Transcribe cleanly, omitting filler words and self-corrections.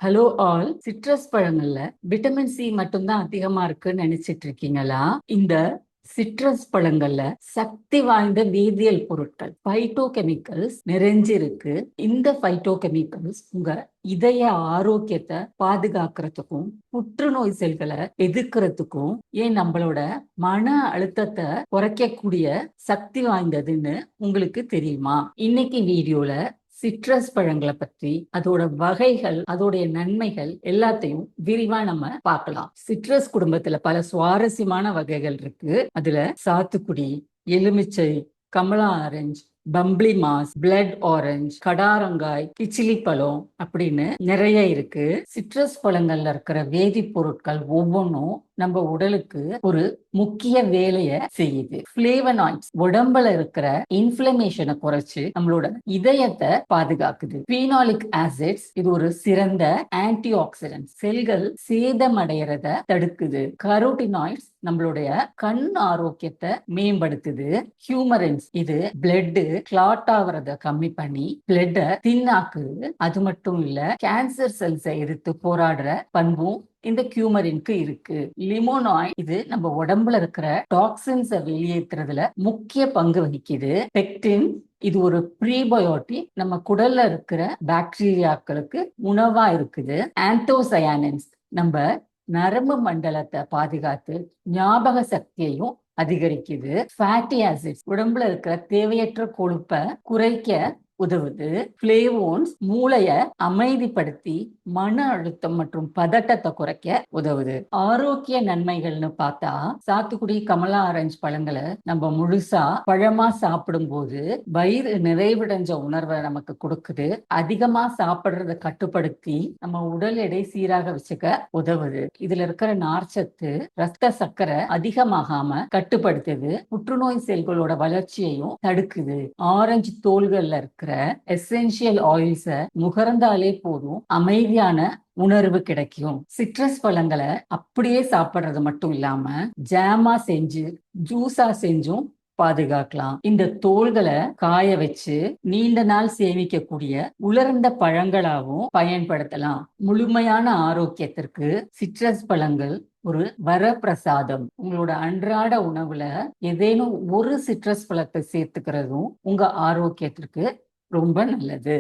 Hello all. Citrus பழங்கள்ல vitamin C மட்டும்தான் அதிகமா இருக்குன்னு நினைச்சிட்டு இருக்கீங்களா? இந்த சிட்ரஸ் பழங்கள்ல சக்தி வாய்ந்த வேதியியல் பொருட்கள் பைட்டோ கெமிக்கல்ஸ் நிறைஞ்சிருக்கு. இந்த பைட்டோ கெமிக்கல்ஸ் உங்க இதய ஆரோக்கியத்தை பாதுகாக்கிறதுக்கும் புற்றுநோய் செல்களை எதிர்க்கிறதுக்கும் ஏன் நம்மளோட மன அழுத்தத்தை குறைக்கக்கூடிய சக்தி வாய்ந்ததுன்னு உங்களுக்கு தெரியுமா? இன்னைக்கு வீடியோல சிட்ரஸ் பழங்களை பற்றி, அதோட வகைகள், அதோடைய நன்மைகள் எல்லாத்தையும் விரிவா நம்ம பார்க்கலாம். சிட்ரஸ் குடும்பத்துல பல சுவாரஸ்யமான வகைகள் இருக்கு. அதுல சாத்துக்குடி, எலுமிச்சை, கமலா ஆரஞ்சு, பம்ப்ளி மாஸ், பிளட் ஆரஞ்சு, கடாரங்காய், கிச்சிலி பழம் அப்படின்னு நிறைய இருக்கு. சிட்ரஸ் பழங்கள்ல இருக்கிற வேதிப்பொருட்கள் ஒவ்வொன்றும் நம்ம உடலுக்கு ஒரு முக்கிய வேலையை செய்யுது. பிளேவனாய்ட்ஸ் உடம்புல இருக்கிற இன்ஃபிளமேஷனை குறைச்சு நம்மளோட இதயத்தை பாதுகாக்குது. பீனாலிக் ஆசிட்ஸ் இது ஒரு சிறந்த ஆன்டி ஆக்சிடென்ட், செல்கள் சேதமடைகிறத தடுக்குது. கரோட்டினாய்ட்ஸ் நம்மளுடைய கண் ஆரோக்கியத்தை மேம்படுத்துது. ஹியூமரின்ஸ் இது பிளட் கிளாட் ஆகுறத கம்மி பண்ணி பிளட்ட தின்னாக்குது. அது மட்டும் இல்ல, கேன்சர் செல்ஸை எதிர்த்து போராடுற பண்பும் இந்த கியூமரினுக்கு இருக்கு. லிமோனாய் இது நம்ம உடம்புல இருக்கிற டாக்ஸின்ஸை வெளியேற்றுறதுல முக்கிய பங்கு வகிக்குது. பெக்டின் இது ஒரு ப்ரீபயோட்டிக், நம்ம குடல்ல இருக்கிற பாக்டீரியாக்களுக்கு உணவா இருக்குது. ஆந்தோசயானின்ஸ் நம்ம நரம்பு மண்டலத்தை பாதுகாத்து ஞாபக சக்தியையும் அதிகரிக்குது. ஃபேட்டி ஆசிட்ஸ் உடம்புல இருக்கிற தேவையற்ற கொழுப்பை குறைக்க உதவுது. பிளேவோன்ஸ் மூளைய அமைதிப்படுத்தி மன அழுத்தம் மற்றும் பதட்டத்தை குறைக்க உதவுது. ஆரோக்கிய நன்மைகள்னு பார்த்தா, சாத்துக்குடி, கமலா ஆரஞ்சு பழங்களை நம்ம முழுசா பழமா சாப்பிடும் போது வயிறு நிறைவடைஞ்ச உணர்வை நமக்கு கொடுக்குது. அதிகமா சாப்பிடுறத கட்டுப்படுத்தி நம்ம உடல் எடை சீராக வச்சுக்க உதவுது. இதுல இருக்கிற நார்ச்சத்து ரத்த சர்க்கரை அதிகமாகாம கட்டுப்படுத்துது. புற்றுநோய் செல்களோட வளர்ச்சியையும் தடுக்குது. ஆரஞ்சு தோல்கள்ல இருக்கிற எசென்சியல் ஆயில்ஸை முகர்ந்தாலே போதும் அமைதியான உணர்வு கிடைக்கும். சிட்ரஸ் பழங்களை அப்படியே சாப்பிடுறது மட்டும் இல்லாம ஜாமா செஞ்சு ஜூஸா செஞ்சும் பாதுகாக்கலாம். இந்த தோள்களை காய வச்சு நீண்ட நாள் சேமிக்கக்கூடிய உலர்ந்த பழங்களாகவும் பயன்படுத்தலாம். முழுமையான ஆரோக்கியத்திற்கு சிட்ரஸ் பழங்கள் ஒரு வரப்பிரசாதம். உங்களோட அன்றாட உணவுல ஏதேனும் ஒரு சிட்ரஸ் பழத்தை சேர்த்துக்கிறதும் உங்க ஆரோக்கியத்திற்கு ரொம்ப நல்லது.